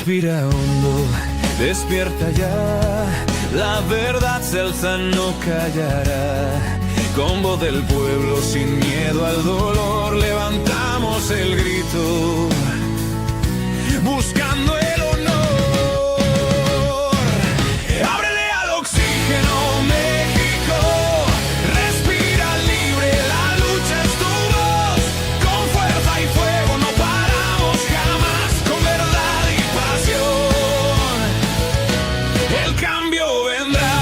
Respira hondo, despierta ya, la verdad se alza, no callará. Con voz del pueblo, sin miedo al dolor, levantamos el grito, buscando el honor. Ábrele al oxígeno, México, respira libre, la lucha es tu voz. Con fuerza y fuego no paramos jamás, con verdad y pasión, el cambio vendrá.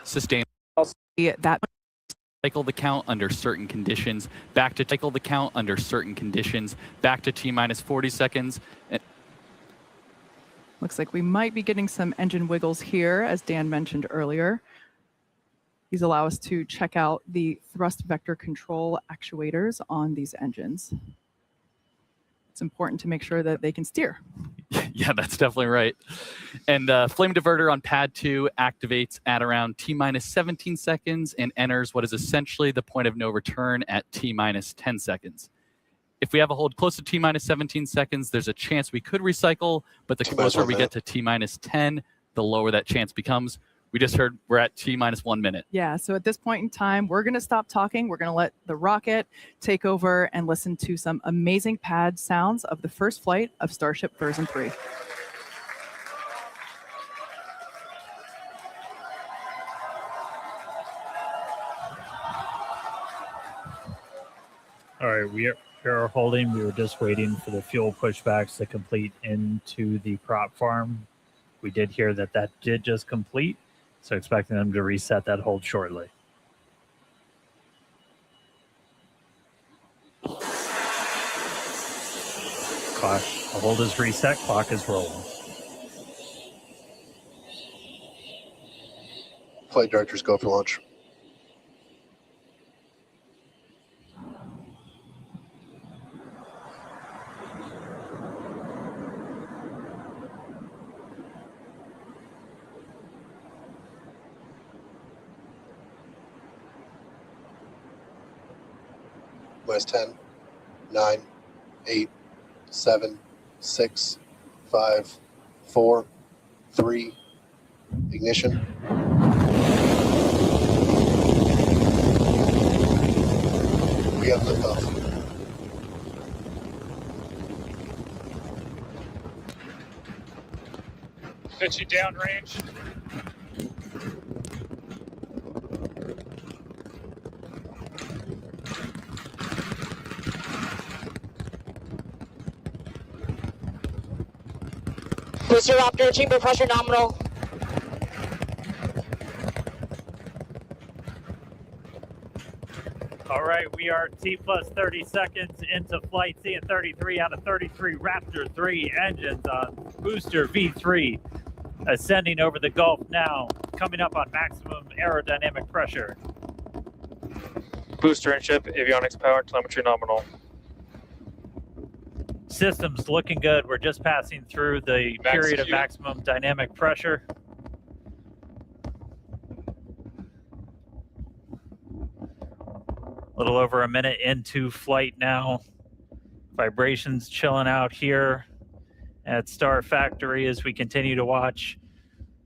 Sustain that cycle the count under certain conditions, back to cycle the count under certain conditions, back to T-minus 40 seconds. looks like we might be getting some engine wiggles here, as Dan mentioned earlier. These allow us to check out the thrust vector control actuators on these engines. It's important to make sure that they can steer. Yeah, that's definitely right. And flame diverter on pad 2 activates at around T-minus 17 seconds and enters what is essentially the point of no return at T-minus 10 seconds. If we have a hold close to T-minus 17 seconds, there's a chance we could recycle, but the closer we get to T-minus 10, the lower that chance becomes. We just heard we're at T-minus 1 minute. Yeah, so at this point in time, we're going to stop talking. We're going to let the rocket take over and listen to some amazing pad sounds of the first flight of Starship version 3. All right, we are holding. We were just waiting for the fuel pushbacks to complete into the prop farm. We did hear that that did just complete. So expecting them to reset that hold shortly. Clock, the hold is reset, clock is rolling. Flight directors go for launch. Minus 10, 9, 8, 7, 6, 5, 4, 3, ignition. We have liftoff. Pitching downrange. Booster Raptor, chamber pressure nominal. All right, we are T plus 30 seconds into flight. Seeing 33 out of 33 Raptor 3 engines on booster V3. Ascending over the Gulf now, coming up on maximum aerodynamic pressure. Booster and ship, avionics power, telemetry nominal. Systems looking good. We're just passing through the period of maximum dynamic pressure. A little over a minute into flight now. Vibrations chilling out here at Star Factory as we continue to watch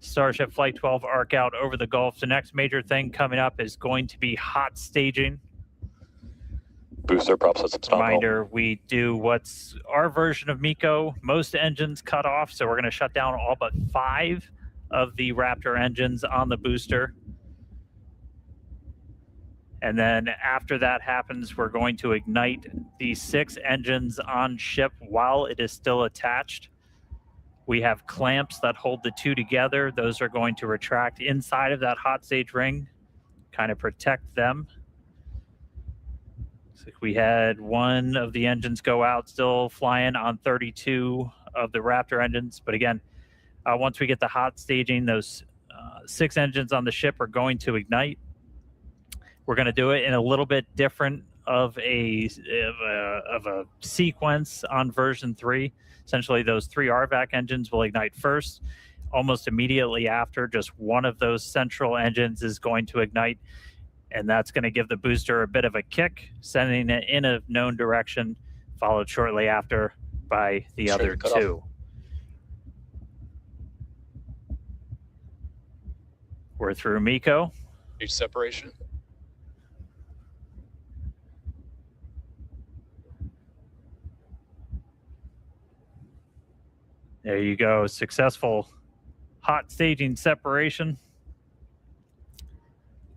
Starship Flight 12 arc out over the Gulf. The next major thing coming up is going to be hot staging. Booster prop systems nominal. Reminder, we do what's our version of MECO. Most engines cut off, so we're going to shut down all but 5 of the Raptor engines on the booster. And then after that happens, we're going to ignite the 6 engines on ship while it is still attached. We have clamps that hold the 2 together. Those are going to retract inside of that hot stage ring, kind of protect them. So we had one of the engines go out, still flying on 32 of the Raptor engines. But again, once we get the hot staging, those 6 engines on the ship are going to ignite. We're going to do it in a little bit different of a sequence on version 3. Essentially, those 3 RVAC engines will ignite first. Almost immediately after, just one of those central engines is going to ignite, and that's going to give the booster a bit of a kick, sending it in a known direction, followed shortly after by the other 2. We're through MECO. Need separation. There you go. Successful hot staging separation.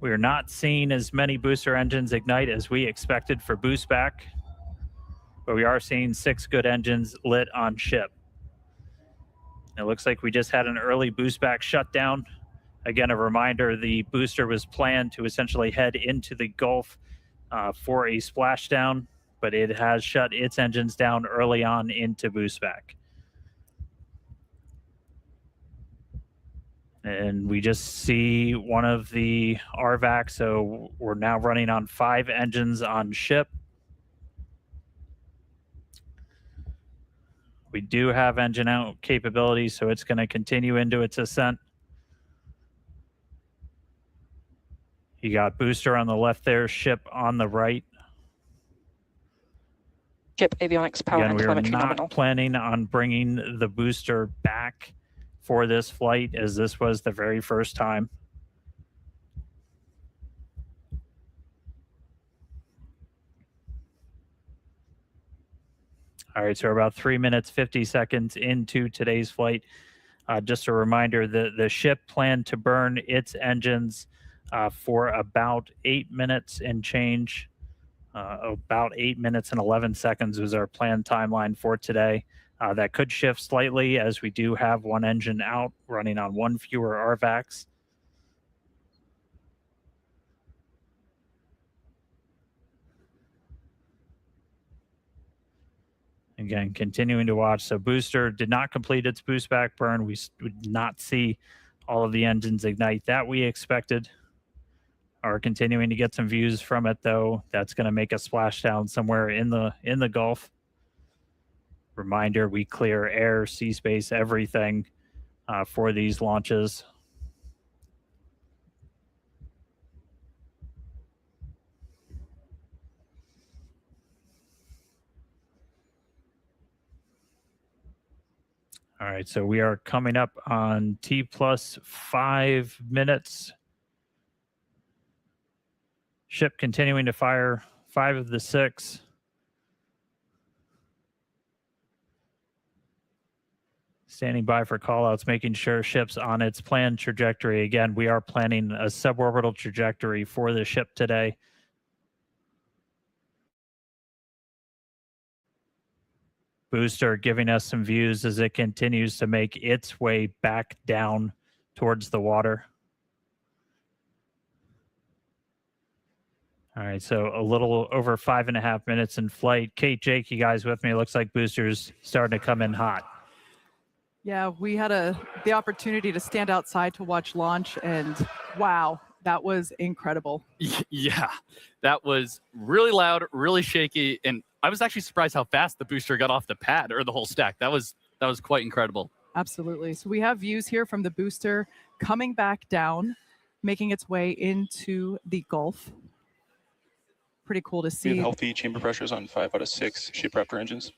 We are not seeing as many booster engines ignite as we expected for boost back, but we are seeing 6 good engines lit on ship. It looks like we just had an early boost back shutdown. Again, a reminder, the booster was planned to essentially head into the Gulf for a splashdown, but it has shut its engines down early on into boost back. And we just see one of the RVAC, so we're now running on 5 engines on ship. We do have engine out capability, so it's going to continue into its ascent. You got booster on the left there, ship on the right. Ship avionics power Again, and we are telemetry not nominal. planning on bringing the booster back for this flight, as this was the very first time. All right, so we're about 3 minutes, 50 seconds into today's flight. Just a reminder that the ship planned to burn its engines for about 8 minutes and change. About 8 minutes and 11 seconds was our planned timeline for today. That could shift slightly as we do have 1 engine out running on 1 fewer RVACs. Again, continuing to watch. So booster did not complete its boost back burn. We would not see all of the engines ignite that we expected. Are continuing to get some views from it, though. That's going to make a splashdown somewhere in the Gulf. Reminder, we clear air, sea space, everything for these launches. All right, so we are coming up on T plus 5 minutes. Ship continuing to fire 5 of the 6. Standing by for callouts, making sure ship's on its planned trajectory. Again, we are planning a suborbital trajectory for the ship today. Booster giving us some views as it continues to make its way back down towards the water. All right, so a little over 5.5 minutes in flight. Kate, Jake, you guys with me? It looks like booster's starting to come in hot. Yeah, we had the opportunity to stand outside to watch launch, and wow, that was incredible. Yeah, that was really loud, really shaky, and I was actually surprised how fast the booster got off the pad or the whole stack. That was quite incredible. Absolutely. So we have views here from the booster coming back down, making its way into the Gulf. Pretty cool to see. We have healthy chamber pressures on 5 out of 6 ship Raptor engines.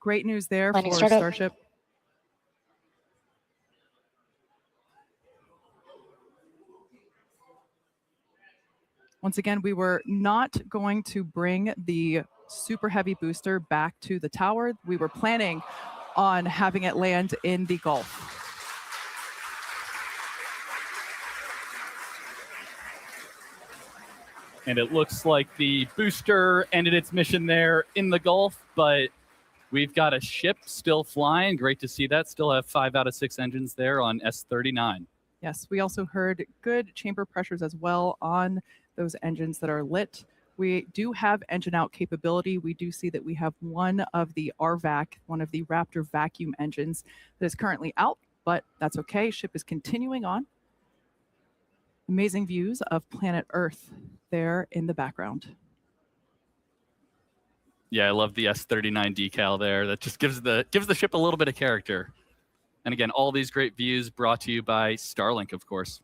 Great news there Landing for startup. Starship. Once again, we were not going to bring the super heavy booster back to the tower. We were planning on having it land in the Gulf. And it looks like the booster ended its mission there in the Gulf, but we've got a ship still flying. Great to see that. Still have 5 out of 6 engines there on S39. Yes, we also heard good chamber pressures as well on those engines that are lit. We do have engine out capability. We do see that we have one of the RVAC, one of the Raptor vacuum engines that is currently out, but that's okay. Ship is continuing on. Amazing views of planet Earth there in the background. Yeah, I love the S39 decal there. That just gives the ship a little bit of character. And again, all these great views brought to you by Starlink, of course.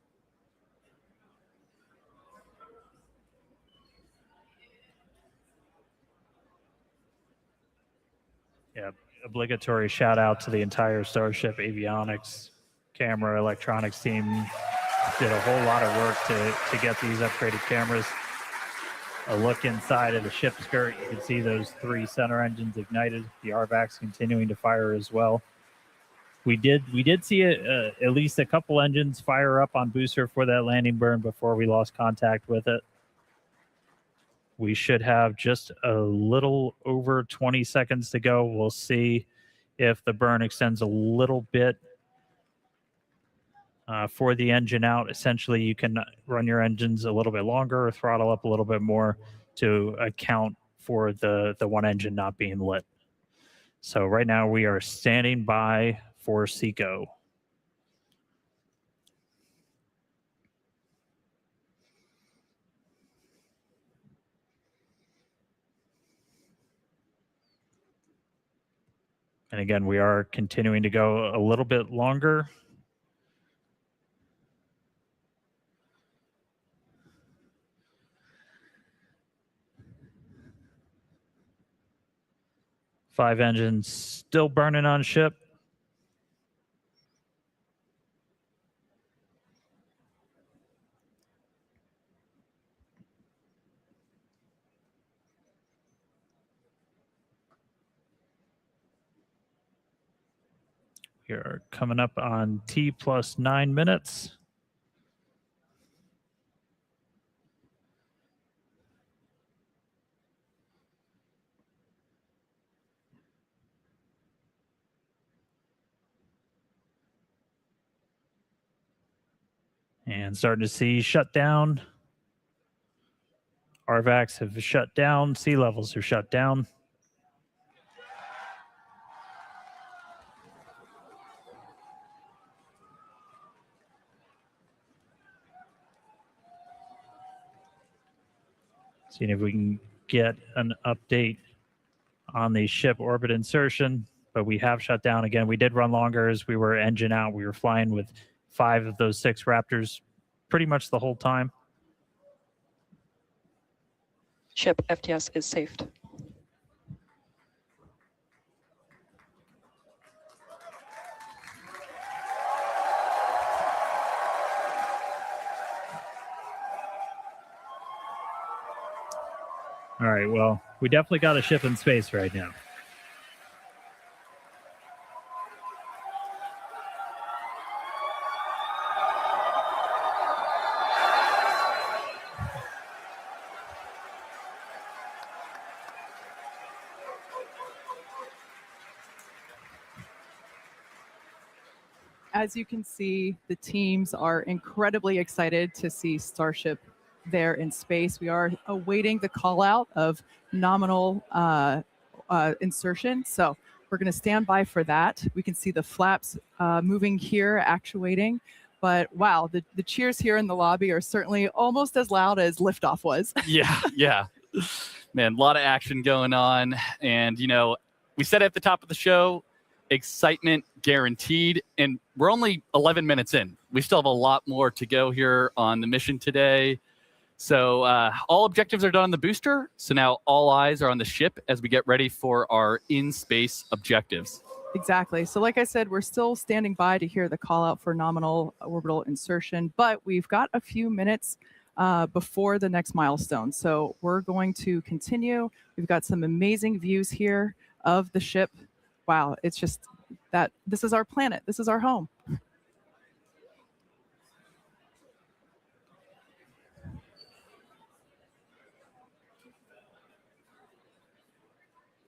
Yeah, obligatory shout out to the entire Starship avionics, camera, electronics team. Did a whole lot of work to get these upgraded cameras. A look inside of the ship skirt, you can see those 3 center engines ignited. The RVAC's continuing to fire as well. We did see at least a couple engines fire up on booster for that landing burn before we lost contact with it. We should have just a little over 20 seconds to go. We'll see if the burn extends a little bit for the engine out. Essentially, you can run your engines a little bit longer or throttle up a little bit more to account for the one engine not being lit. So right now we are standing by for SECO. And again, we are continuing to go a little bit longer. Five engines still burning on ship. We are coming up on T plus 9 minutes. And starting to see shutdown. RVACs have shut down. Sea levels are shut down. Seeing if we can get an update on the ship orbit insertion, but we have shut down again. We did run longer as we were engine out. We were flying with 5 of those 6 Raptors pretty much the whole time. Ship FTS is saved. All right, well, we definitely got a ship in space right now. As you can see, the teams are incredibly excited to see Starship there in space. We are awaiting the call out of nominal insertion. So we're going to stand by for that. We can see the flaps moving here, actuating. But wow, the cheers here in the lobby are certainly almost as loud as liftoff was. Yeah. Man, a lot of action going on. And, you know, we said at the top of the show, excitement guaranteed. And we're only 11 minutes in. We still have a lot more to go here on the mission today. So all objectives are done on the booster. So now all eyes are on the ship as we get ready for our in-space objectives. Exactly. So like I said, we're still standing by to hear the call out for nominal orbital insertion, but we've got a few minutes before the next milestone. So we're going to continue. We've got some amazing views here of the ship. Wow, it's just that this is our planet. This is our home.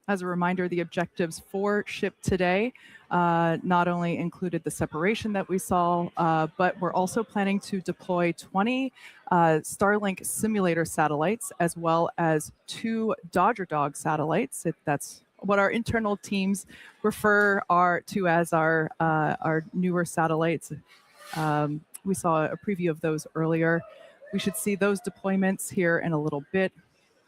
As a reminder, the objectives for SHIP today not only included the separation that we saw, but we're also planning to deploy 20 Starlink simulator satellites, as well as 2 Dodger Dog satellites. That's what our internal teams refer to as our newer satellites. We saw a preview of those earlier. We should see those deployments here in a little bit.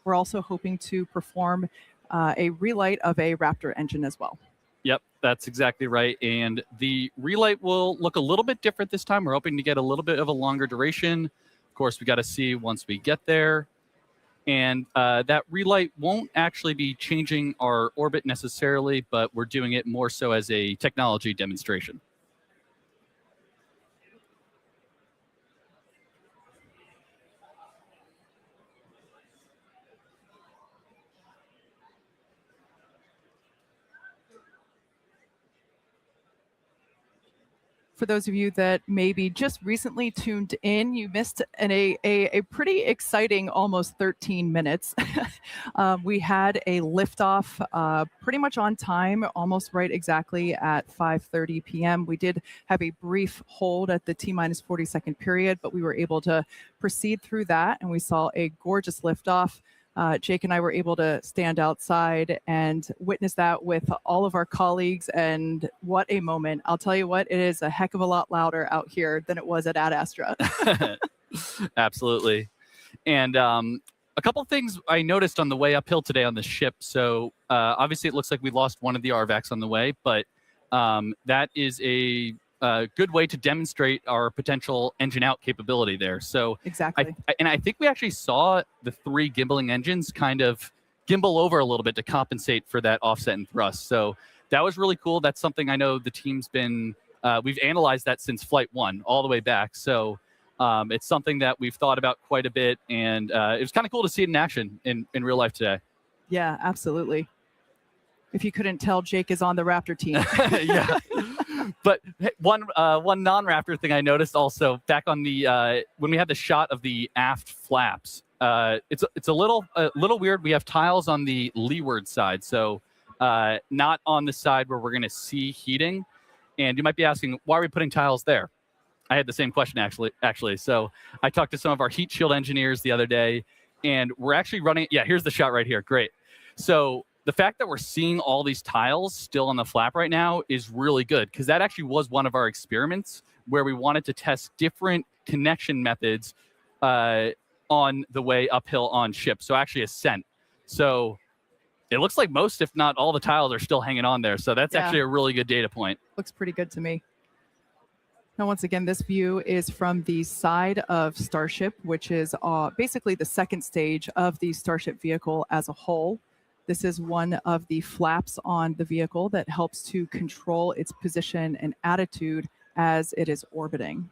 We're also hoping to perform a relight of a Raptor engine as well. Yep, that's exactly right. And the relight will look a little bit different this time. We're hoping to get a little bit of a longer duration. Of course, we got to see once we get there. And that relight won't actually be changing our orbit necessarily, but we're doing it more so as a technology demonstration. For those of you that maybe just recently tuned in, you missed a pretty exciting almost 13 minutes. We had a liftoff pretty much on time, almost right exactly at 5:30 p.m. We did have a brief hold at the T-minus 40-second period, but we were able to proceed through that, and we saw a gorgeous liftoff. Jake and I were able to stand outside and witness that with all of our colleagues, and what a moment. I'll tell you what, it is a heck of a lot louder out here than it was at Ad Astra. Absolutely. And a couple of things I noticed on the way uphill today on the ship. So obviously it looks like we lost one of the RVACs on the way, but that is a good way to demonstrate our potential engine out capability there. So exactly. I think we actually saw the 3 gimbaling engines kind of gimbal over a little bit to compensate for that offset and thrust. So that was really cool. That's something I know the team's been, we've analyzed that since flight 1 all the way back. So it's something that we've thought about quite a bit, and it was kind of cool to see it in action in real life today. Yeah, absolutely. If you couldn't tell, Jake is on the Raptor team. Yeah. But one non-Raptor thing I noticed also back on the when we had the shot of the aft flaps, it's a little weird. We have tiles on the leeward side, so not on the side where we're going to see heating. And you might be asking, why are we putting tiles there? I had the same question actually. So I talked to some of our heat shield engineers the other day, and we're actually running. Yeah, here's the shot right here. Great. So the fact that we're seeing all these tiles still on the flap right now is really good, because that actually was one of our experiments where we wanted to test different connection methods on the way uphill on ship. So actually ascent. So it looks like most, if not all, the tiles are still hanging on there. So that's actually a really good data point. Looks pretty good to me. Now, once again, this view is from the side of Starship, which is basically the second stage of the Starship vehicle as a whole. This is one of the flaps on the vehicle that helps to control its position and attitude as it is orbiting,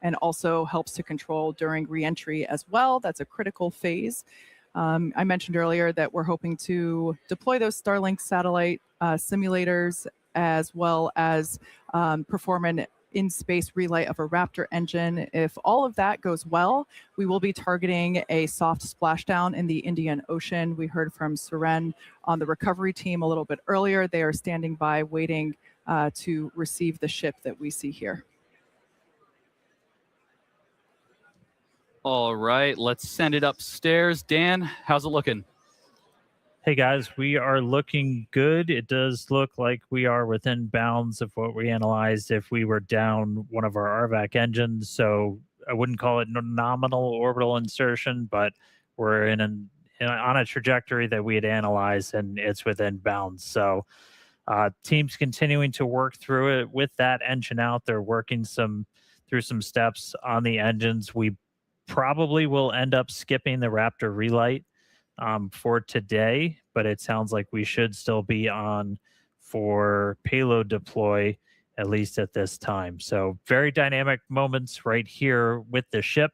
and also helps to control during reentry as well. That's a critical phase. I mentioned earlier that we're hoping to deploy those Starlink satellite simulators, as well as perform an in-space relay of a Raptor engine. If all of that goes well, we will be targeting a soft splashdown in the Indian Ocean. We heard from Suren on the recovery team a little bit earlier. They are standing by waiting to receive the ship that we see here. All right, let's send it upstairs. Dan, how's it looking? Hey guys, we are looking good. It does look like we are within bounds of what we analyzed if we were down one of our RVAC engines. So I wouldn't call it nominal orbital insertion, but we're on a trajectory that we had analyzed, and it's within bounds. So teams continuing to work through it with that engine out. They're working through some steps on the engines. We probably will end up skipping the Raptor relight for today, but it sounds like we should still be on for payload deploy, at least at this time. So very dynamic moments right here with the ship.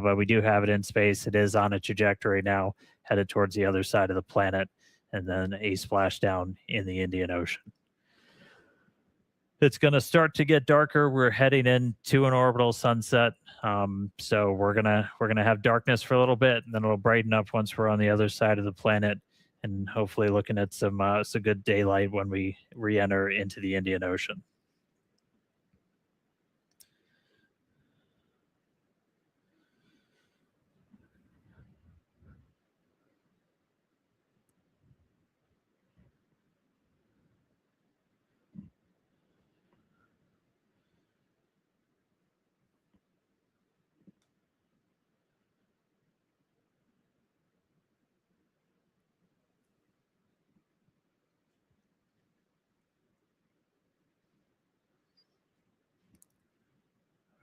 but we do have it in space. It is on a trajectory now, headed towards the other side of the planet, and then a splashdown in the Indian Ocean. It's going to start to get darker. We're heading into an orbital sunset, so we're gonna have darkness for a little bit, and then it'll brighten up once we're on the other side of the planet, and hopefully looking at some good daylight when we re-enter into the Indian Ocean.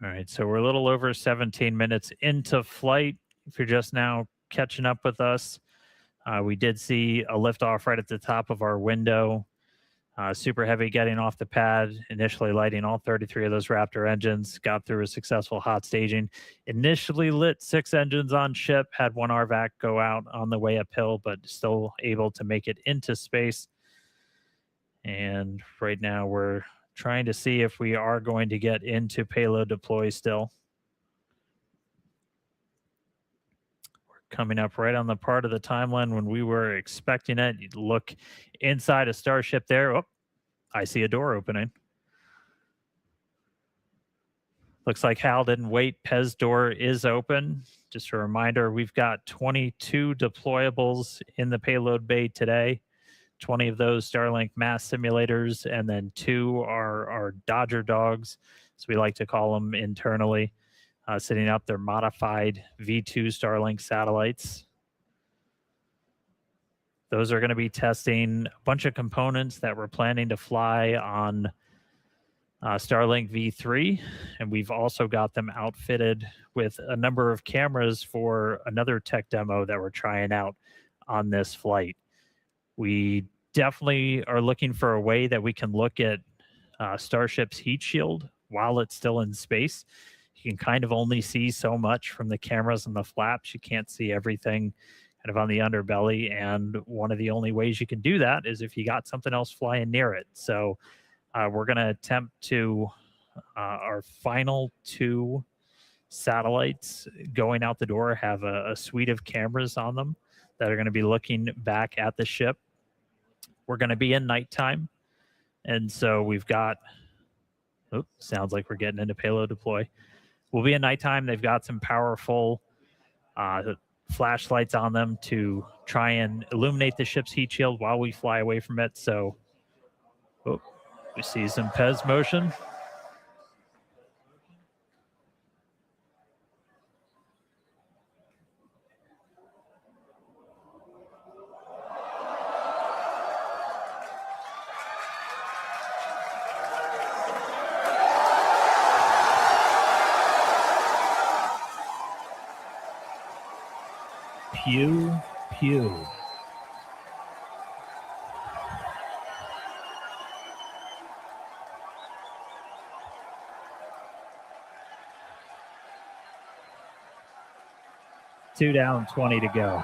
All right, so we're a little over 17 minutes into flight. If you're just now catching up with us, we did see a liftoff right at the top of our window. Super Heavy getting off the pad, initially lighting all 33 of those Raptor engines, got through a successful hot staging. Initially lit 6 engines on ship, had 1 RVAC go out on the way uphill, but still able to make it into space. And right now we're trying to see if we are going to get into payload deploy still. We're coming up right on the part of the timeline when we were expecting it. You'd look inside a Starship there. Oh, I see a door opening. Looks like Hal didn't wait. Pez door is open. Just a reminder, we've got 22 deployables in the payload bay today. 20 of those Starlink mass simulators, and then 2 are Dodger dogs, as we like to call them internally, sitting up their modified V2 Starlink satellites. Those are going to be testing a bunch of components that we're planning to fly on Starlink V3, and we've also got them outfitted with a number of cameras for another tech demo that we're trying out on this flight. We definitely are looking for a way that we can look at Starship's heat shield while it's still in space. You can kind of only see so much from the cameras and the flaps. You can't see everything kind of on the underbelly, and one of the only ways you can do that is if you got something else flying near it. So we're going to attempt to our final 2 satellites going out the door have a suite of cameras on them that are going to be looking back at the ship. We're going to be in nighttime, and so we've got, oh, sounds like we're getting into payload deploy. We'll be in nighttime. They've got some powerful flashlights on them to try and illuminate the ship's heat shield while we fly away from it. So, oh, we see some Pez motion. Pew, pew. Two down, 20 to go.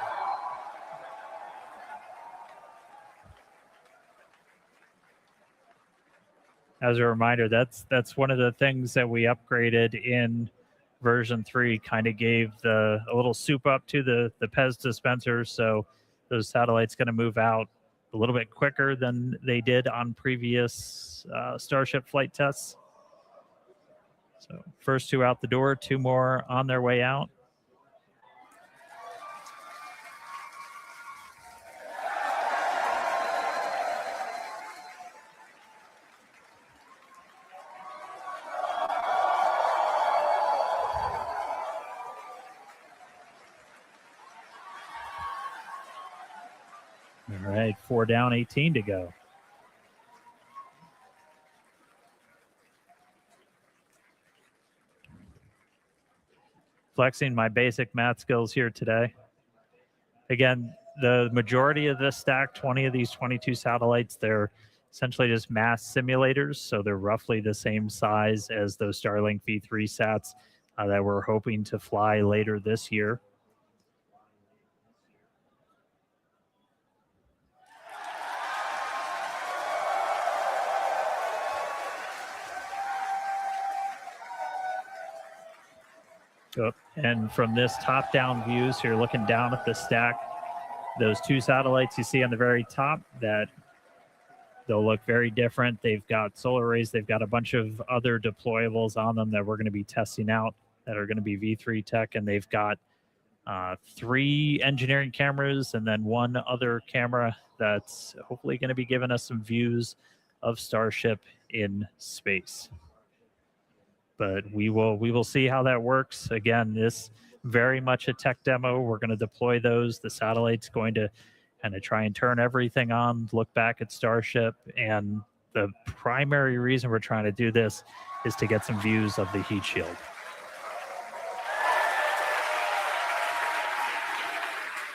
As a reminder, that's one of the things that we upgraded in version 3, kind of gave a little soup up to the Pez dispenser, so those satellites going to move out a little bit quicker than they did on previous Starship flight tests. So first 2 out the door, 2 more on their way out. All right, 4 down, 18 to go. Flexing my basic math skills here today. Again, the majority of this stack, 20 of these 22 satellites, they're essentially just mass simulators, so they're roughly the same size as those Starlink V3 sats. that we're hoping to fly later this year. And from this top-down view, so you're looking down at the stack, those two satellites you see on the very top, that they'll look very different. They've got solar arrays. They've got a bunch of other deployables on them that we're going to be testing out that are going to be V3 tech, and they've got 3 engineering cameras and then 1 other camera that's hopefully going to be giving us some views of Starship in space. But we will see how that works. Again, this very much a tech demo. We're going to deploy those. The satellite's going to kind of try and turn everything on, look back at Starship. And the primary reason we're trying to do this is to get some views of the heat shield.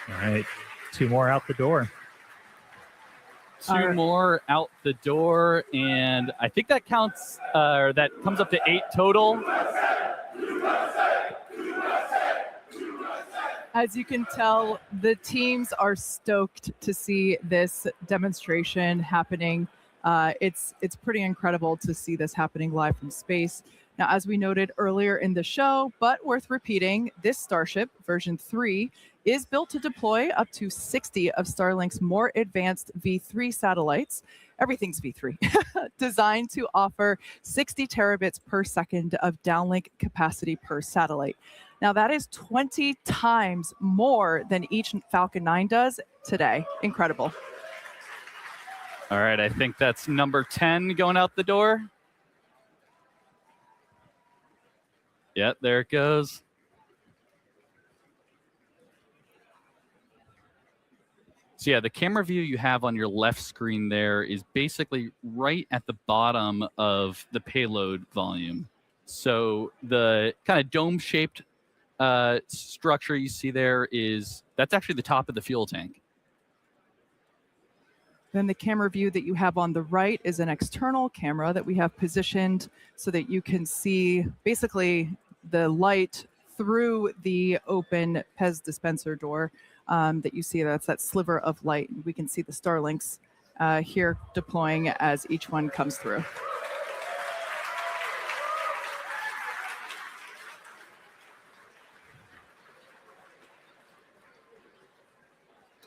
All right, 2 more out the door. 2 more out the door, and I think that counts, or that comes up to 8 total. As you can tell, the teams are stoked to see this demonstration happening. It's pretty incredible to see this happening live from space. Now, as we noted earlier in the show, but worth repeating, this Starship version 3 is built to deploy up to 60 of Starlink's more advanced V3 satellites. Everything's V3, designed to offer 60 terabits per second of downlink capacity per satellite. Now, that is 20 times more than each Falcon 9 does today. Incredible. All right, I think that's number 10 going out the door. Yeah, there it goes. So yeah, the camera view you have on your left screen there is basically right at the bottom of the payload volume. So the kind of dome-shaped structure you see there that's actually the top of the fuel tank. Then the camera view that you have on the right is an external camera that we have positioned so that you can see basically the light through the open Pez dispenser door that you see. That's that sliver of light. We can see the Starlinks here deploying as each one comes through.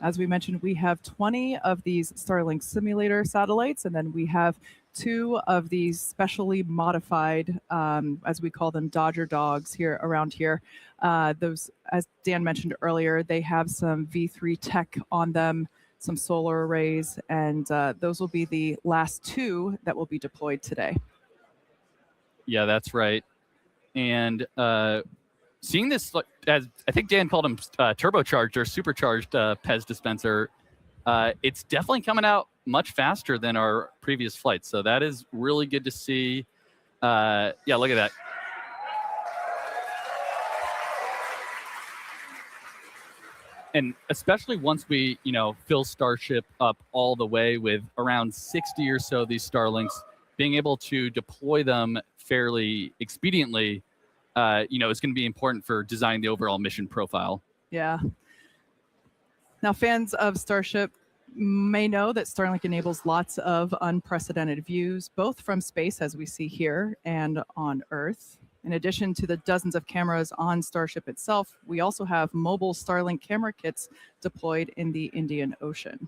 As we mentioned, we have 20 of these Starlink simulator satellites, and then we have 2 of these specially modified, as we call them, Dodger dogs here around here. Those, as Dan mentioned earlier, they have some V3 tech on them, some solar arrays, and those will be the last 2 that will be deployed today. Yeah, that's right. And seeing this, as I think Dan called them, turbocharged or supercharged Pez dispenser, it's definitely coming out much faster than our previous flights. So that is really good to see. Yeah, look at that. And especially once we, fill Starship up all the way with around 60 or so of these Starlinks, being able to deploy them fairly expediently, is going to be important for designing the overall mission profile. Yeah. Now, fans of Starship may know that Starlink enables lots of unprecedented views, both from space, as we see here, and on Earth. In addition to the dozens of cameras on Starship itself, we also have mobile Starlink camera kits deployed in the Indian Ocean.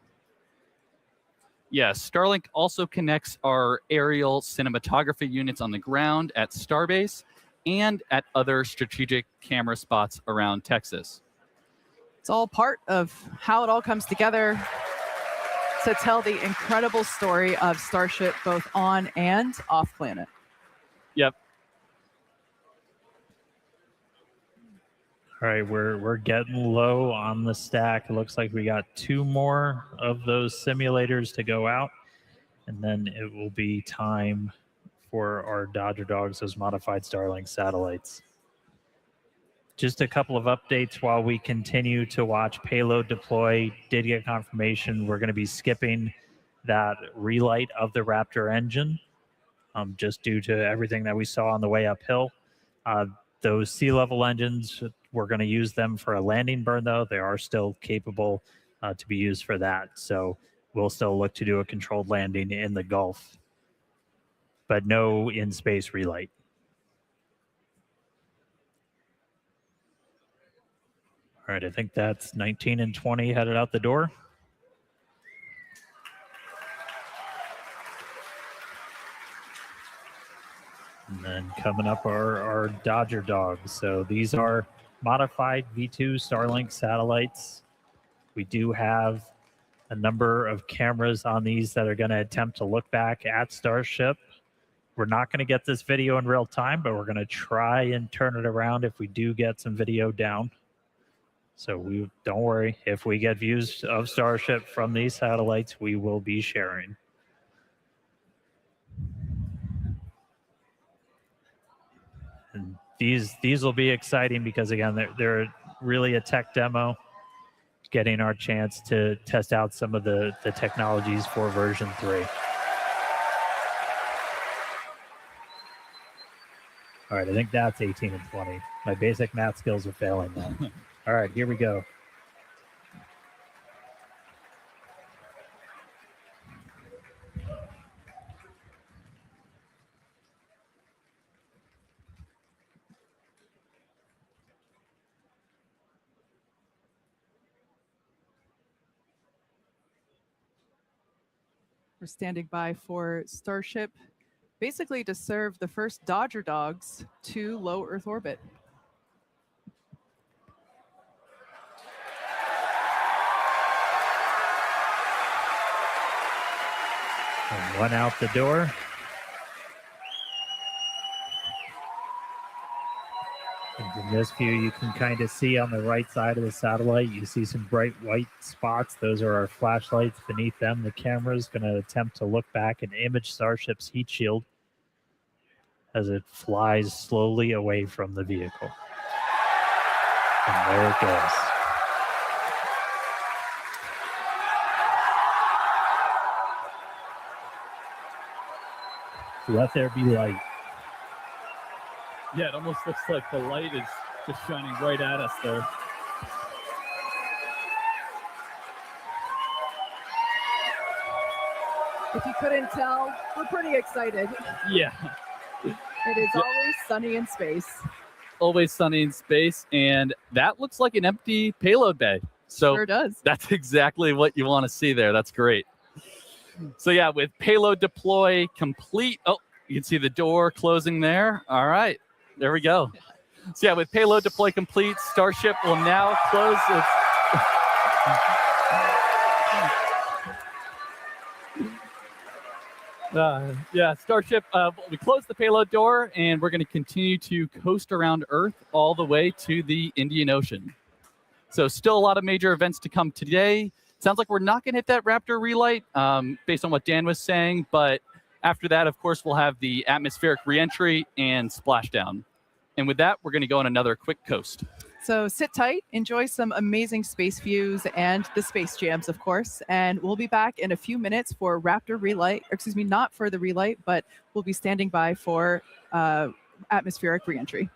Yes, Starlink also connects our aerial cinematography units on the ground at Starbase and at other strategic camera spots around Texas. It's all part of how it all comes together to tell the incredible story of Starship both on and off planet. Yep. All right, we're getting low on the stack. It looks like we got 2 more of those simulators to go out, and then it will be time for our Dodger Dogs, those modified Starlink satellites. Just a couple of updates while we continue to watch payload deploy. Did get confirmation we're going to be skipping that relight of the Raptor engine, just due to everything that we saw on the way uphill. those sea level engines, we're going to use them for a landing burn, though. They are still capable to be used for that. So we'll still look to do a controlled landing in the Gulf, but no in-space relight. All right, I think that's 19 and 20 headed out the door. And then coming up are our Dodger dogs. So these are modified V2 Starlink satellites. We do have a number of cameras on these that are going to attempt to look back at Starship. We're not going to get this video in real time, but we're going to try and turn it around if we do get some video down. So we don't worry, if we get views of Starship from these satellites, we will be sharing. And these will be exciting because, again, they're really a tech demo, getting our chance to test out some of the technologies for version 3. All right, I think that's 18 and 20. My basic math skills are failing now. All right, here we go. We're standing by for Starship, basically to serve the first Dodger dogs to low Earth orbit. And one out the door. And in this view, you can kind of see on the right side of the satellite, you see some bright white spots. Those are our flashlights. Beneath them, the camera is going to attempt to look back and image Starship's heat shield as it flies slowly away from the vehicle. And there it goes. Let there be light. Yeah, it almost looks like the light is just shining right at us there. If you couldn't tell, we're pretty excited. Yeah. It is always sunny in space. Always sunny in space, and that looks like an empty payload bay. So Sure does. that's exactly what you want to see there. That's great. So yeah, with payload deploy complete. Oh, you can see the door closing there. All right, there we go. So yeah, with payload deploy complete, Starship will now close its... Yeah, Starship, we closed the payload door, and we're going to continue to coast around Earth all the way to the Indian Ocean. So still a lot of major events to come today. Sounds like we're not going to hit that Raptor relight based on what Dan was saying, but after that, of course, we'll have the atmospheric reentry and splashdown. And with that, we're going to go on another quick coast. So sit tight, enjoy some amazing space views and the space jams, of course. And we'll be back in a few minutes for Raptor relight, or excuse me, not for the relight, but we'll be standing by for atmospheric reentry.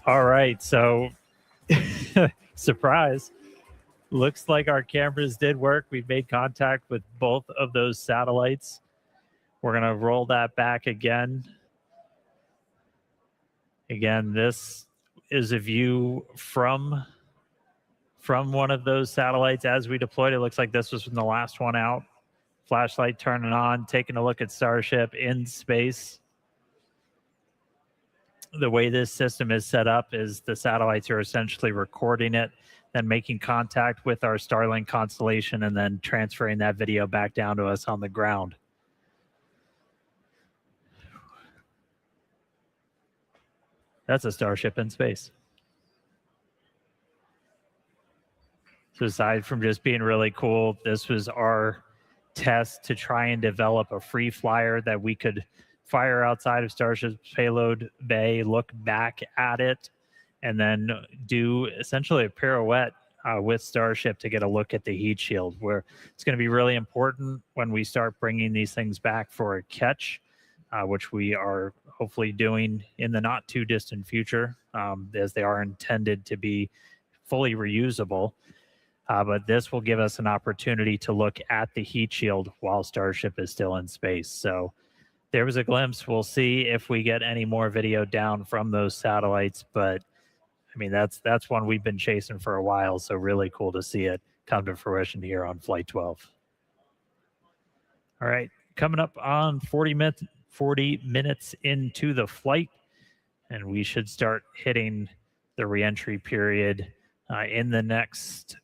All right, so surprise. Looks like our cameras did work. We've made contact with both of those satellites. We're going to roll that back again. Again, this is a view from one of those satellites as we deployed. It looks like this was from the last one out. Flashlight turning on, taking a look at Starship in space. The way this system is set up is the satellites are essentially recording it, then making contact with our Starlink constellation, and then transferring that video back down to us on the ground. That's a Starship in space. So aside from just being really cool, this was our test to try and develop a free flyer that we could fire outside of Starship's payload bay, look back at it, and then do essentially a pirouette with Starship to get a look at the heat shield, where it's going to be really important when we start bringing these things back for a catch, which we are hopefully doing in the not too distant future, as they are intended to be fully reusable. But this will give us an opportunity to look at the heat shield while Starship is still in space. So there was a glimpse. We'll see if we get any more video down from those satellites. But I mean, that's one we've been chasing for a while. So really cool to see it come to fruition here on Flight 12. All right, coming up on 40 minutes into the flight, and we should start hitting the reentry period in the next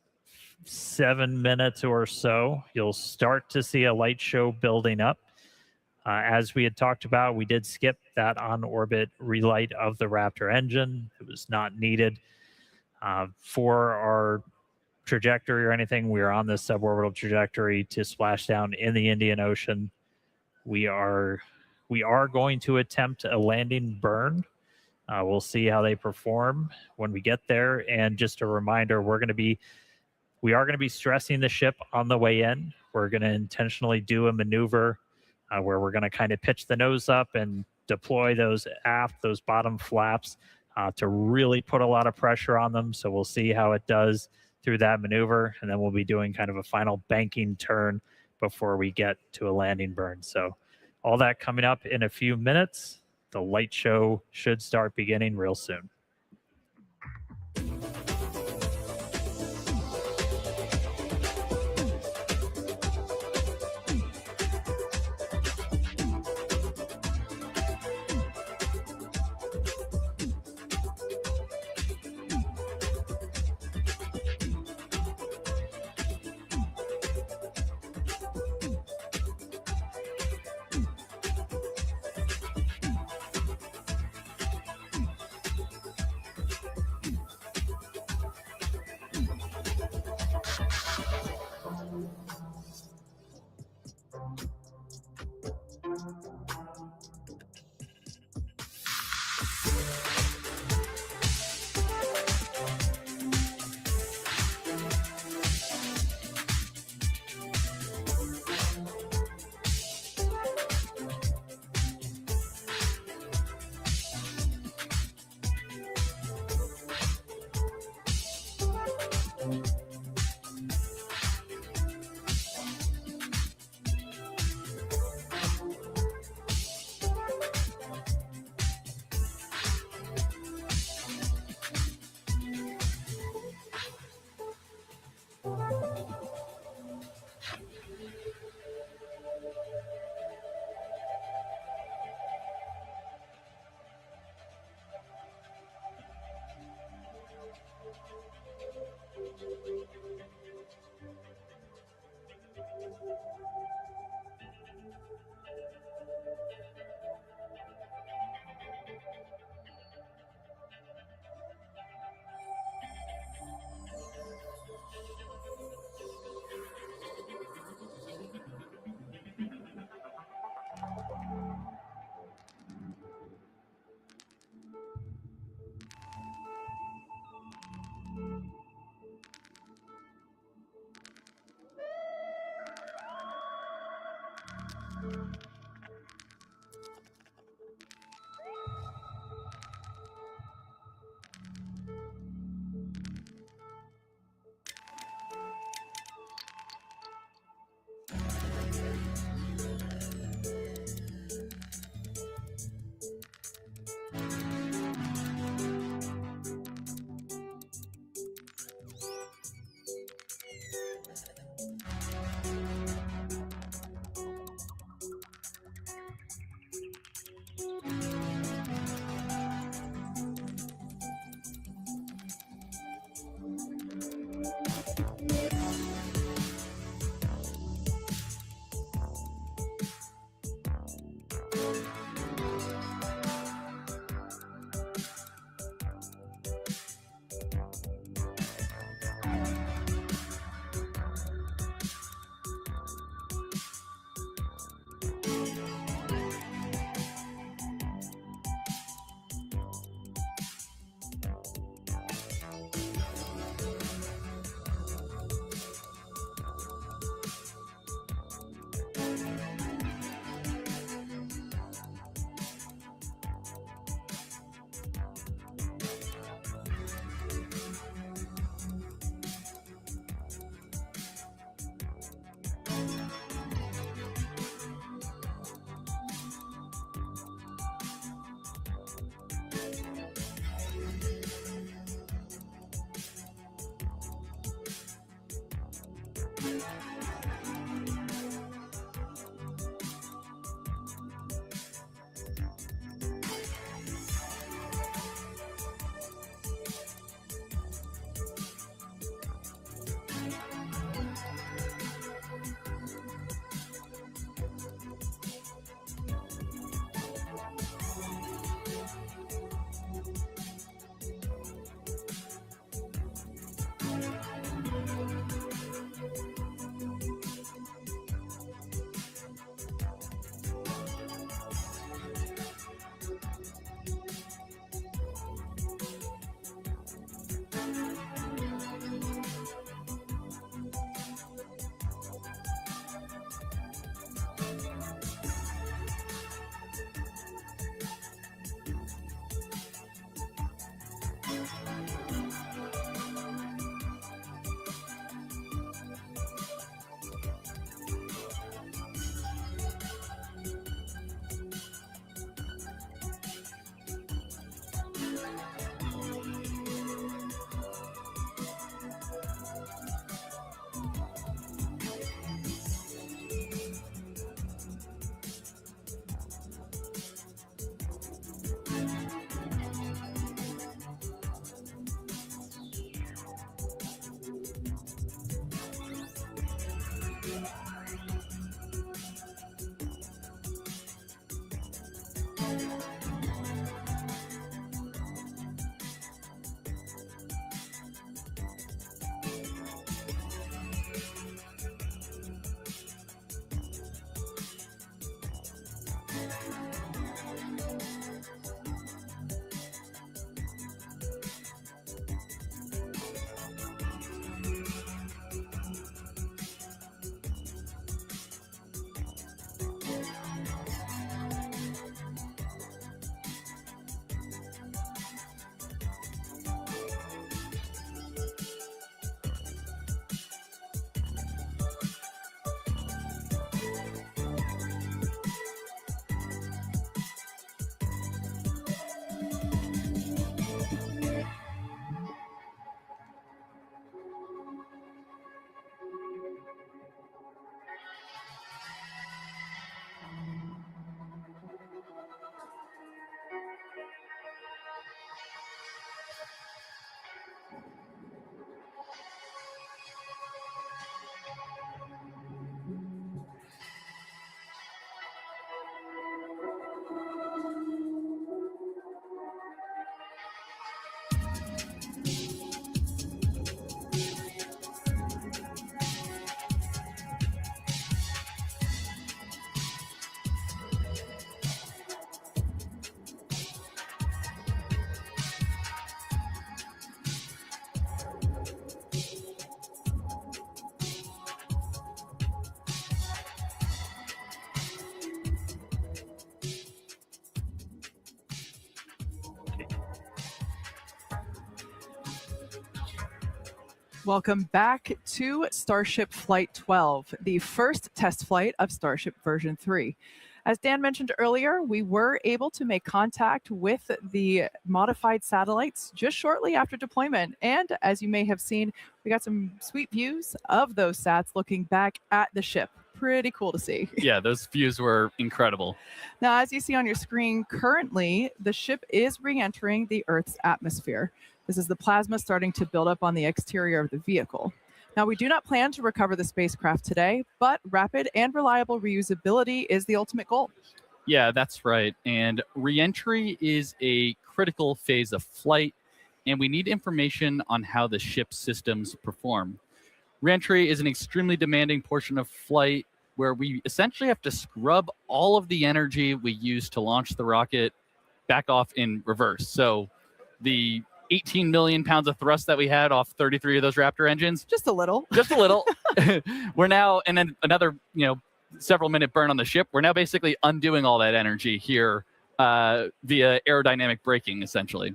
7 minutes or so. You'll start to see a light show building up. As we had talked about, we did skip that on-orbit relight of the Raptor engine. It was not needed for our trajectory or anything. We are on this suborbital trajectory to splash down in the Indian Ocean. We are going to attempt a landing burn. We'll see how they perform when we get there. And just a reminder, we are going to be stressing the ship on the way in. We're going to intentionally do a maneuver where we're going to kind of pitch the nose up and deploy those bottom flaps to really put a lot of pressure on them. So we'll see how it does through that maneuver. And then we'll be doing kind of a final banking turn before we get to a landing burn. So all that coming up in a few minutes. The light show should start beginning real soon. Welcome back to Starship Flight 12, the first test flight of Starship version 3. As Dan mentioned earlier, we were able to make contact with the modified satellites just shortly after deployment. And as you may have seen, we got some sweet views of those sats looking back at the ship. Pretty cool to see. Yeah, those views were incredible. Now, as you see on your screen, currently, the ship is re-entering the Earth's atmosphere. This is the plasma starting to build up on the exterior of the vehicle. Now, we do not plan to recover the spacecraft today, but rapid and reliable reusability is the ultimate goal. Yeah, that's right. And re-entry is a critical phase of flight, and we need information on how the ship's systems perform. Re-entry is an extremely demanding portion of flight where we essentially have to scrub all of the energy we use to launch the rocket back off in reverse. So the 18 million pounds of thrust that we had off 33 of those Raptor engines. Just a little. Just a little. We're now, and then another, several minute burn on the ship. We're now basically undoing all that energy here via aerodynamic braking, essentially.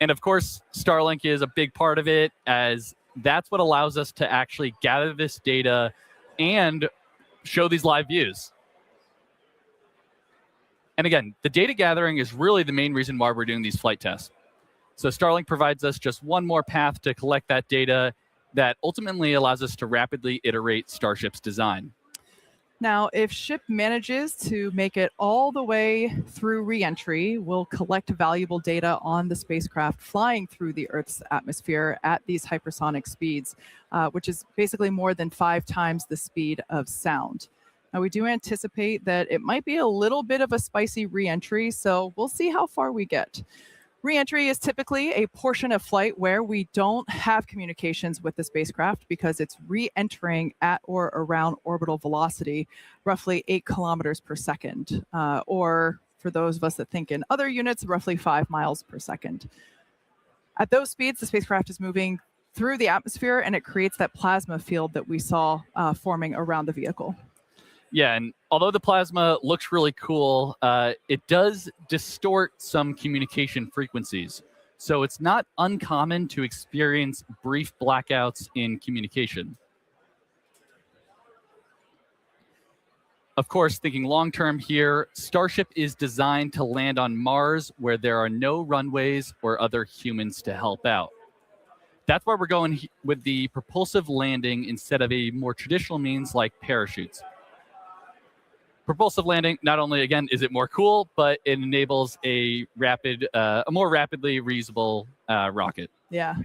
And of course, Starlink is a big part of it, as that's what allows us to actually gather this data and show these live views. And again, the data gathering is really the main reason why we're doing these flight tests. So Starlink provides us just one more path to collect that data that ultimately allows us to rapidly iterate Starship's design. Now, if ship manages to make it all the way through re-entry, we'll collect valuable data on the spacecraft flying through the Earth's atmosphere at these hypersonic speeds, which is basically more than 5 times the speed of sound. Now, we do anticipate that it might be a little bit of a spicy re-entry, so we'll see how far we get. Re-entry is typically a portion of flight where we don't have communications with the spacecraft because it's re-entering at or around orbital velocity, roughly 8 kilometers per second, or for those of us that think in other units, roughly 5 miles per second. At those speeds, the spacecraft is moving through the atmosphere, and it creates that plasma field that we saw forming around the vehicle. Yeah, and although the plasma looks really cool, it does distort some communication frequencies. So it's not uncommon to experience brief blackouts in communication. Of course, thinking long-term here, Starship is designed to land on Mars where there are no runways or other humans to help out. That's why we're going with the propulsive landing instead of a more traditional means like parachutes. Propulsive landing, not only, again, is it more cool, but it enables a more rapidly reusable rocket. Yeah.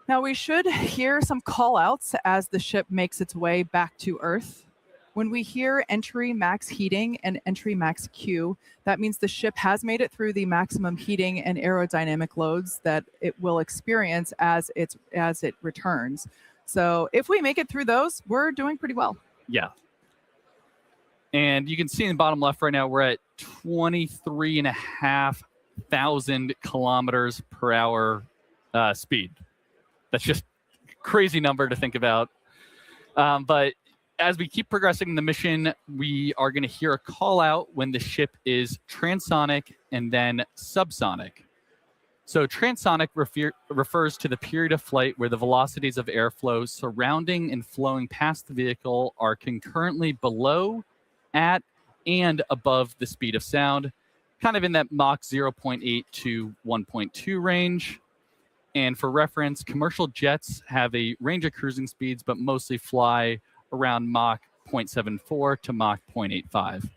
Now, we should hear some call outs as the ship makes its way back to Earth. When we hear entry max heating and entry max Q, that means the ship has made it through the maximum heating and aerodynamic loads that it will experience as it returns. So if we make it through those, we're doing pretty well. Yeah. And you can see in the bottom left right now, we're at 23,500 kilometers per hour speed. That's just a crazy number to think about. But as we keep progressing in the mission, we are going to hear a call out when the ship is transonic and then subsonic. So transonic refers to the period of flight where the velocities of airflow surrounding and flowing past the vehicle are concurrently below, at, and above the speed of sound, kind of in that Mach 0.8 to 1.2 range. And for reference, commercial jets have a range of cruising speeds, but mostly fly around Mach 0.74 to Mach 0.85.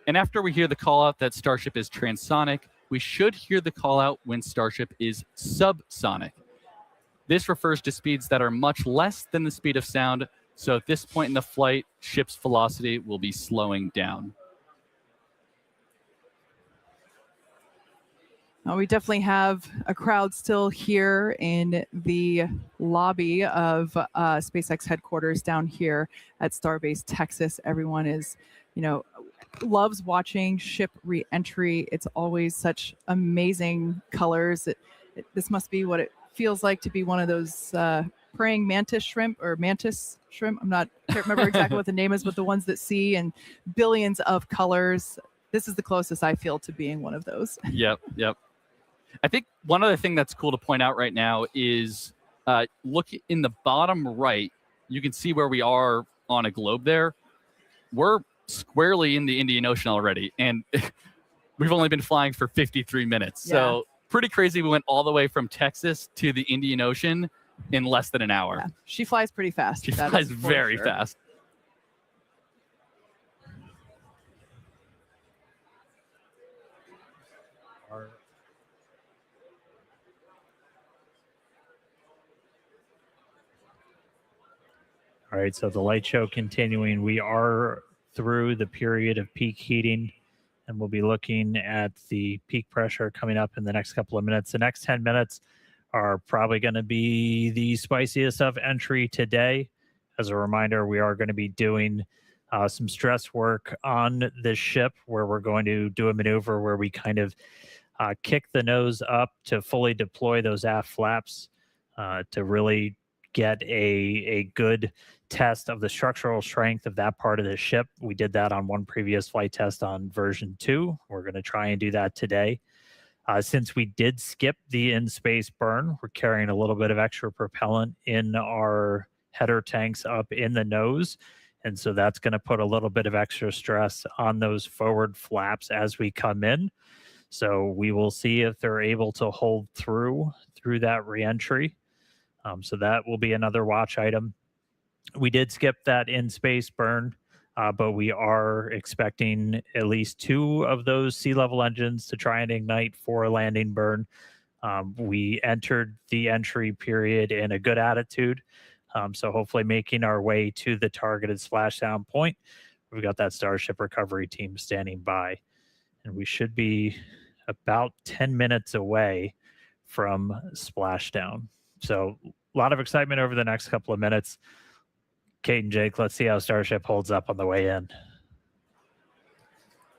And after we hear the call out that Starship is transonic, we should hear the call out when Starship is subsonic. This refers to speeds that are much less than the speed of sound. So at this point in the flight, ship's velocity will be slowing down. We definitely have a crowd still here in the lobby of SpaceX headquarters down here at Starbase, Texas. Everyone is, loves watching ship re-entry. It's always such amazing colors. This must be what it feels like to be one of those praying mantis shrimp or mantis shrimp. Can't remember exactly what the name is, but the ones that see in billions of colors. This is the closest I feel to being one of those. Yep. I think one other thing that's cool to point out right now is look in the bottom right, you can see where we are on a globe there. We're squarely in the Indian Ocean already, and we've only been flying for 53 minutes. Yeah. So pretty crazy. We went all the way from Texas to the Indian Ocean in less than an hour. Yeah. She flies pretty fast. She flies very fast. All right, so the light show continuing. We are through the period of peak heating, and we'll be looking at the peak pressure coming up in the next couple of minutes. The next 10 minutes are probably going to be the spiciest of entry today. As a reminder, we are going to be doing some stress work on this ship, where we're going to do a maneuver where we kind of kick the nose up to fully deploy those aft flaps to really get a good test of the structural strength of that part of the ship. We did that on one previous flight test on version 2. We're going to try and do that today. Since we did skip the in-space burn, we're carrying a little bit of extra propellant in our header tanks up in the nose. And so that's going to put a little bit of extra stress on those forward flaps as we come in. So we will see if they're able to hold through that reentry. So that will be another watch item. We did skip that in-space burn, but we are expecting at least 2 of those sea level engines to try and ignite for a landing burn. We entered the entry period in a good attitude, so hopefully making our way to the targeted splashdown point. We've got that Starship recovery team standing by, and we should be about 10 minutes away from splashdown. So a lot of excitement over the next couple of minutes. Kate and Jake, let's see how Starship holds up on the way in.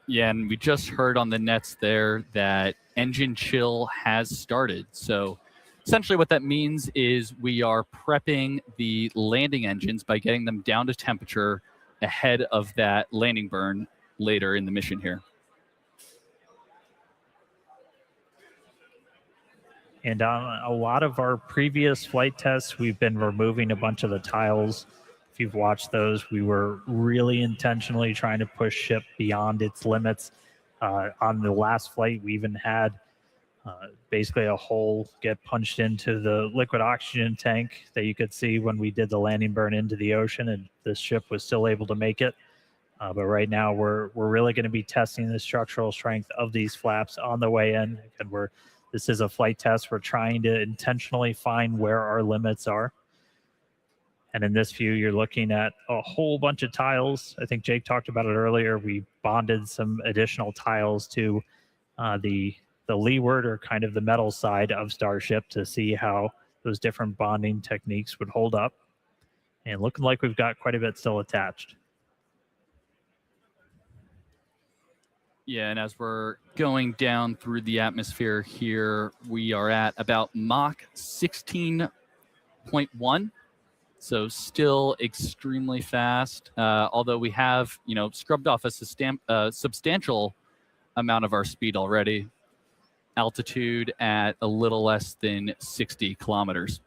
Yeah, and we just heard on the nets there that engine chill has started. So essentially what that means is we are prepping the landing engines by getting them down to temperature ahead of that landing burn later in the mission here. And on a lot of our previous flight tests, we've been removing a bunch of the tiles. If you've watched those, we were really intentionally trying to push ship beyond its limits. On the last flight, we even had basically a hole get punched into the liquid oxygen tank that you could see when we did the landing burn into the ocean, and the ship was still able to make it. But right now, we're really going to be testing the structural strength of these flaps on the way in. And this is a flight test. We're trying to intentionally find where our limits are. And in this view, you're looking at a whole bunch of tiles. I think Jake talked about it earlier. We bonded some additional tiles to the leeward, or kind of the metal side of Starship, to see how those different bonding techniques would hold up. And looking like we've got quite a bit still attached. Yeah, and as we're going down through the atmosphere here, we are at about Mach 16.1. So still extremely fast, although we have, scrubbed off a substantial amount of our speed already. Altitude at a little less than 60 kilometers.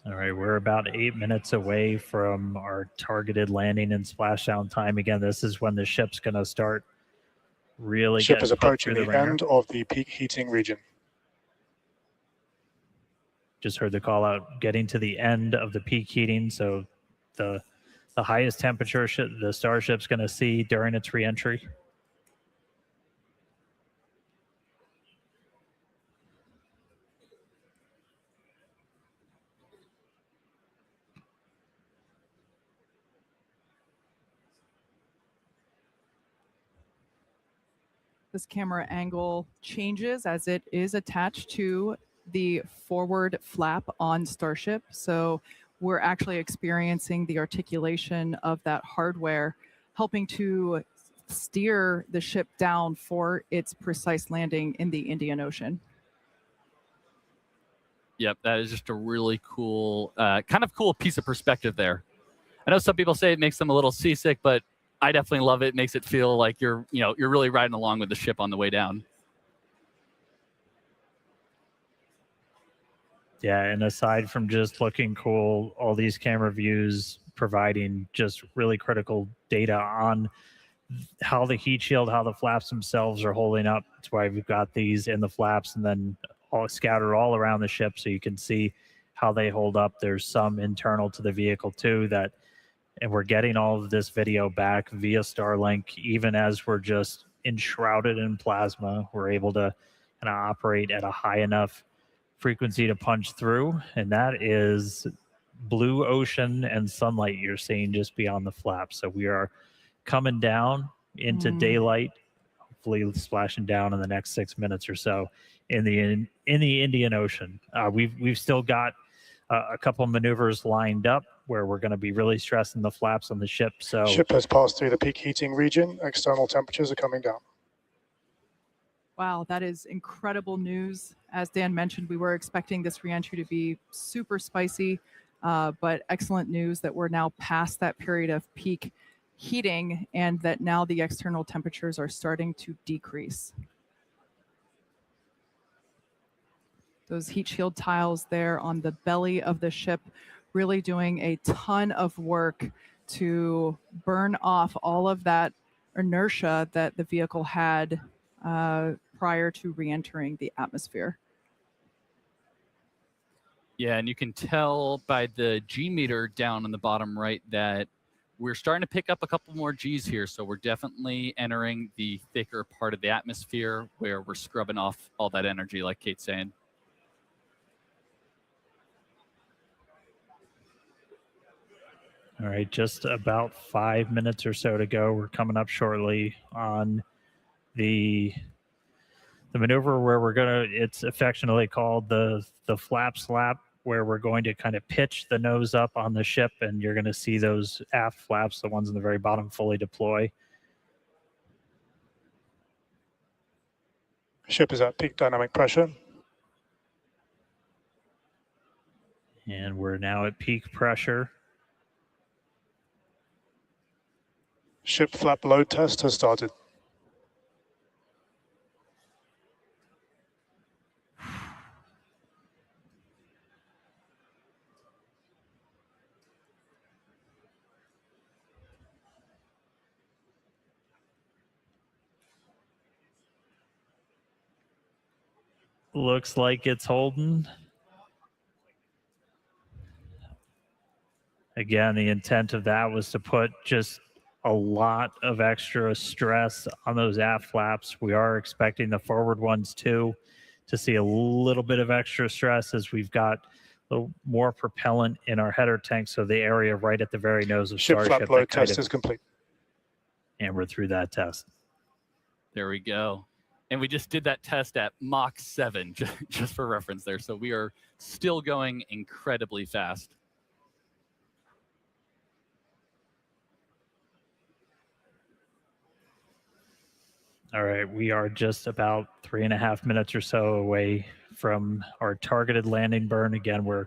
All right, we're about 8 minutes away from our targeted landing and splashdown time. Again, this is when the ship's going to start really Ship getting is put approaching through the ringer. end of the peak heating region. Just heard the call out, getting to the end of the peak heating. So the highest temperature the Starship's going to see during its reentry. This camera angle changes as it is attached to the forward flap on Starship. So we're actually experiencing the articulation of that hardware, helping to steer the ship down for its precise landing in the Indian Ocean. Yep, that is just a really cool, kind of cool piece of perspective there. I know some people say it makes them a little seasick, but I definitely love it. It makes it feel like you're really riding along with the ship on the way down. Yeah, and aside from just looking cool, all these camera views providing just really critical data on how the heat shield, how the flaps themselves are holding up. That's why we've got these in the flaps and then all scattered all around the ship so you can see how they hold up. There's some internal to the vehicle too and we're getting all of this video back via Starlink. Even as we're just enshrouded in plasma, we're able to kind of operate at a high enough frequency to punch through. And that is blue ocean and sunlight you're seeing just beyond the flap. So we are coming down into daylight, hopefully splashing down in the next 6 minutes or so in the Indian Ocean. We've still got a couple maneuvers lined up where we're going to be really stressing the flaps on the ship. So Ship has passed through the peak heating region. External temperatures are coming down. Wow, that is incredible news. As Dan mentioned, we were expecting this reentry to be super spicy, but excellent news that we're now past that period of peak heating and that now the external temperatures are starting to decrease. Those heat shield tiles there on the belly of the ship really doing a ton of work to burn off all of that inertia that the vehicle had prior to re-entering the atmosphere. Yeah, and you can tell by the G meter down on the bottom right that we're starting to pick up a couple more Gs here. So we're definitely entering the thicker part of the atmosphere where we're scrubbing off all that energy, like Kate's saying. all right, just about 5 minutes or so to go. We're coming up shortly on the maneuver where we're going to, it's affectionately called the flap slap, where we're going to kind of pitch the nose up on the ship, and you're going to see those aft flaps, the ones in the very bottom, fully deploy. Ship is at peak dynamic pressure. And we're now at peak pressure. Ship flap load test has started. Looks like it's holding. Again, the intent of that was to put just a lot of extra stress on those aft flaps. We are expecting the forward ones too to see a little bit of extra stress as we've got a little more propellant in our header tank. So the area right at the very nose of Ship Starship. flap load test is complete. And we're through that test. There we go. And we just did that test at Mach 7, just for reference there. So we are still going incredibly fast. All right, we are just about 3.5 minutes or so away from our targeted landing burn. Again, we're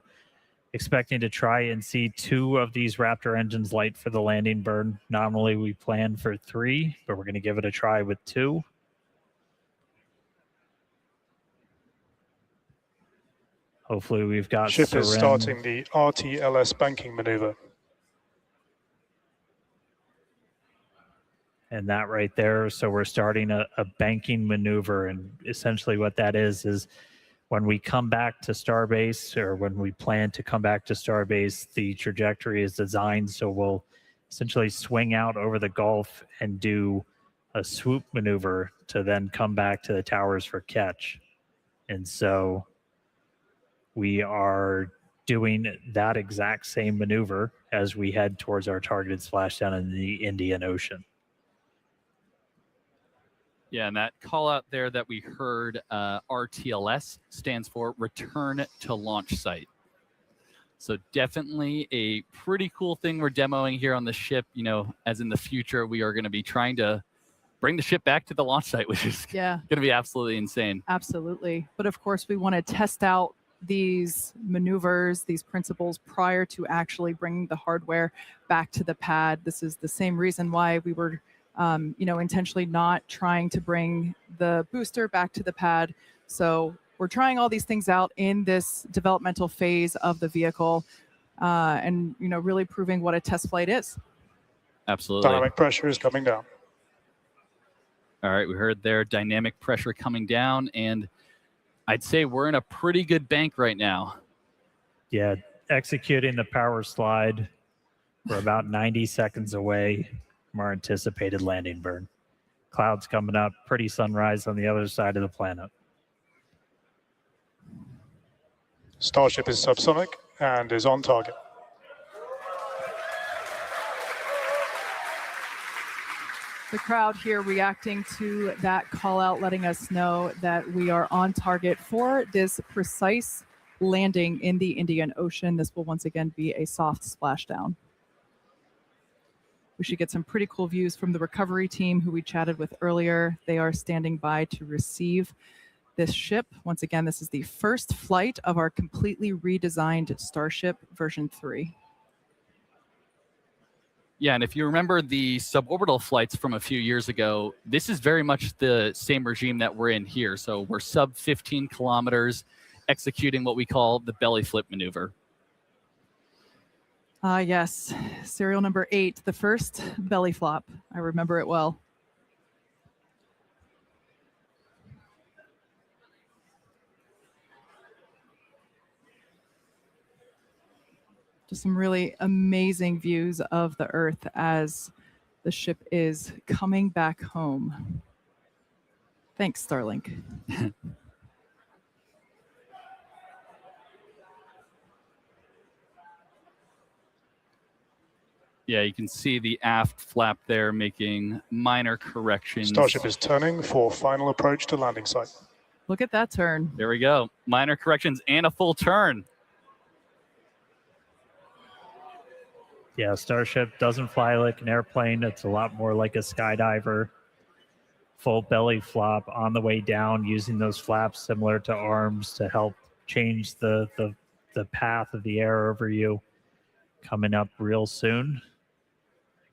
expecting to try and see 2 of these Raptor engines light for the landing burn. Nominally, we plan for 3, but we're going to give it a try with 2. Hopefully, we've got Ship is starting the RTLS banking maneuver. And that right there, so we're starting a banking maneuver, and essentially what that is when we come back to Starbase, or when we plan to come back to Starbase, the trajectory is designed so we'll essentially swing out over the Gulf and do a swoop maneuver to then come back to the towers for catch. And so we are doing that exact same maneuver as we head towards our targeted splashdown in the Indian Ocean. Yeah, and that call out there that we heard, RTLS, stands for Return to Launch Site. So definitely a pretty cool thing we're demoing here on the ship. You know, as in the future, we are going to be trying to bring the ship back to the launch site, which is going to be absolutely insane. Absolutely. But of course, we want to test out these maneuvers, these principles prior to actually bringing the hardware back to the pad. This is the same reason why we were intentionally not trying to bring the booster back to the pad. So we're trying all these things out in this developmental phase of the vehicle, and really proving what a test flight is. Absolutely. Dynamic pressure is coming down. All right, we heard there dynamic pressure coming down, and I'd say we're in a pretty good bank right now. Yeah, executing the power slide. We're about 90 seconds away from our anticipated landing burn. Clouds coming up, pretty sunrise on the other side of the planet. Starship is subsonic and is on target. The crowd here reacting to that call out, letting us know that we are on target for this precise landing in the Indian Ocean. This will once again be a soft splashdown. We should get some pretty cool views from the recovery team who we chatted with earlier. They are standing by to receive this ship. Once again, this is the first flight of our completely redesigned Starship version 3. Yeah, and if you remember the suborbital flights from a few years ago, this is very much the same regime that we're in here. So we're sub 15 kilometers, executing what we call the belly flip maneuver. Yes, serial number 8, the first belly flop. I remember it well. Just some really amazing views of the Earth as the ship is coming back home. Thanks, Starlink. Yeah, you can see the aft flap there making minor corrections. Starship is turning for final approach to landing site. Look at that turn. There we go. Minor corrections and a full turn. Yeah, Starship doesn't fly like an airplane. It's a lot more like a skydiver. Full belly flop on the way down, using those flaps similar to arms to help change the path of the air over you. Coming up real soon.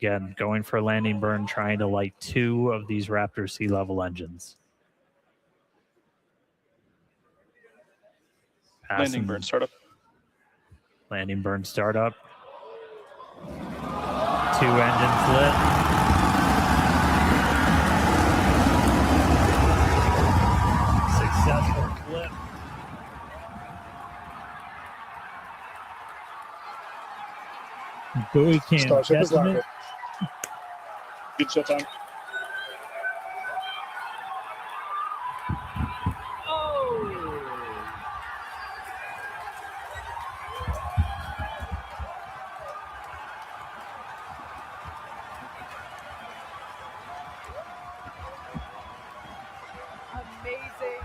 Again, going for a landing burn, trying to light 2 of these Raptor sea level engines. Landing burn startup. Landing burn startup. 2 engines lit. Successful flip. but we can't Starship catch is landed. it. Good showtime. Amazing.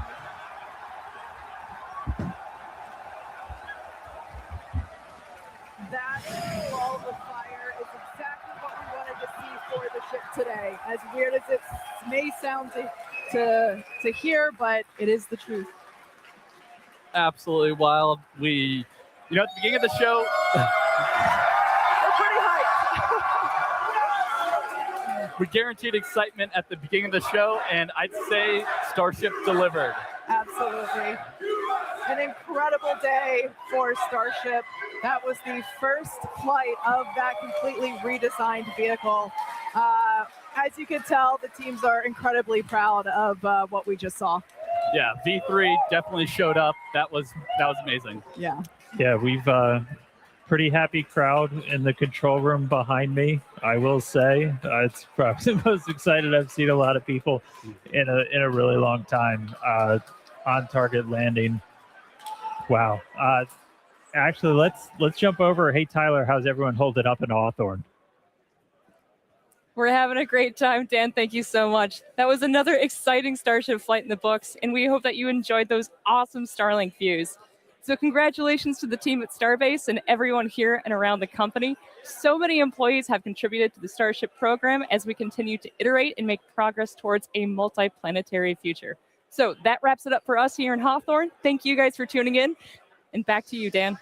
That ball of fire is exactly what we wanted to see for the ship today. As weird as it may sound to hear, but it is the truth. Absolutely wild. At the beginning of the show, We're pretty hyped. we guaranteed excitement at the beginning of the show, and I'd say Starship delivered. Absolutely. An incredible day for Starship. That was the first flight of that completely redesigned vehicle. As you can tell, the teams are incredibly proud of what we just saw. Yeah, V3 definitely showed up. That was amazing. Yeah. Yeah, we've pretty happy crowd in the control room behind me. I will say it's probably the most excited I've seen a lot of people in a really long time. On target landing. Wow. Actually, let's jump over. Hey Tyler, how's everyone holding up in Hawthorne? We're having a great time, Dan. Thank you so much. That was another exciting Starship flight in the books, and we hope that you enjoyed those awesome Starlink views. So congratulations to the team at Starbase and everyone here and around the company. So many employees have contributed to the Starship program as we continue to iterate and make progress towards a multi-planetary future. So that wraps it up for us here in Hawthorne. Thank you guys for tuning in, and back to you, Dan.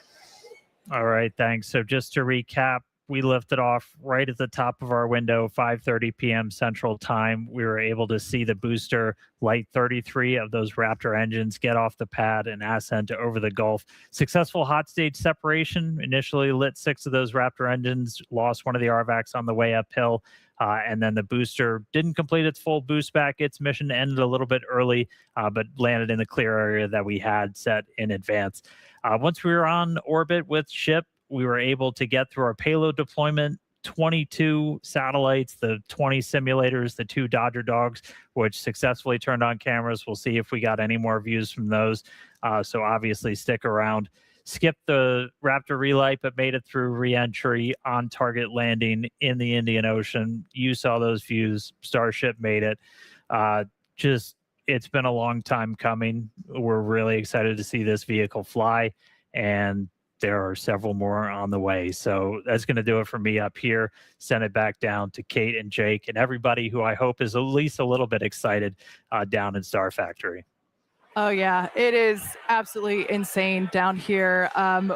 All right, thanks. So just to recap, we lifted off right at the top of our window, 5:30 p.m. Central Time. We were able to see the booster light 33 of those Raptor engines get off the pad and ascend over the Gulf. Successful hot stage separation. Initially lit 6 of those Raptor engines, lost one of the RVACs on the way uphill. And then the booster didn't complete its full boost back. Its mission ended a little bit early, but landed in the clear area that we had set in advance. Once we were on orbit with ship, we were able to get through our payload deployment, 22 satellites, the 20 simulators, the 2 Dodger dogs, which successfully turned on cameras. We'll see if we got any more views from those. So obviously stick around. Skipped the Raptor relight, but made it through re-entry, on target landing in the Indian Ocean. You saw those views. Starship made it. It's been a long time coming. We're really excited to see this vehicle fly, and there are several more on the way. So that's going to do it for me up here. Send it back down to Kate and Jake and everybody who I hope is at least a little bit excited down in Star Factory. Oh yeah, it is absolutely insane down here.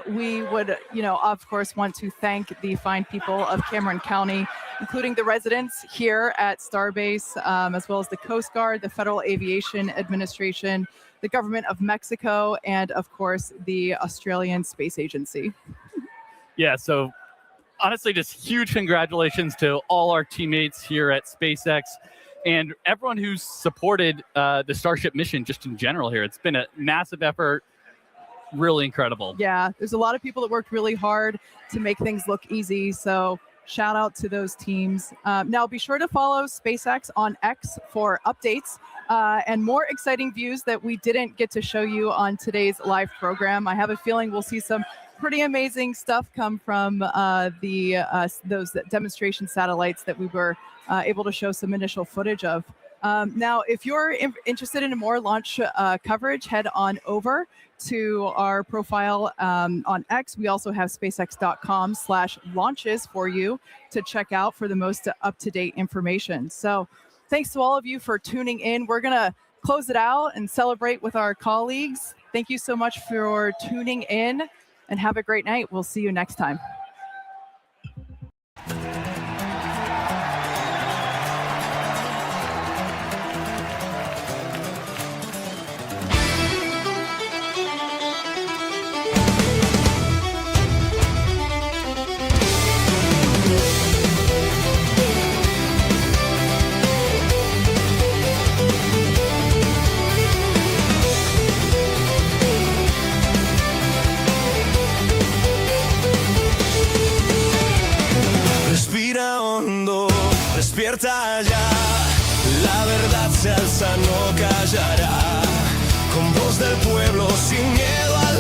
We would, of course, want to thank the fine people of Cameron County, including the residents here at Starbase, as well as the Coast Guard, the Federal Aviation Administration, the government of Mexico, and of course, the Australian Space Agency. Yeah, so honestly, just huge congratulations to all our teammates here at SpaceX and everyone who's supported the Starship mission just in general here. It's been a massive effort, really incredible. Yeah, there's a lot of people that worked really hard to make things look easy, so shout out to those teams. Now be sure to follow SpaceX on X for updates and more exciting views that we didn't get to show you on today's live program. I have a feeling we'll see some pretty amazing stuff come from those demonstration satellites that we were able to show some initial footage of. Now, if you're interested in more launch coverage, head on over to our profile on X. We also have spacex.com/launches for you to check out for the most up-to-date information. So thanks to all of you for tuning in. We're going to close it out and celebrate with our colleagues. Thank you so much for tuning in, and have a great night. We'll see you next time. Respira hondo, despierta ya. La verdad se alza, no callará. Con voz del pueblo, sin miedo a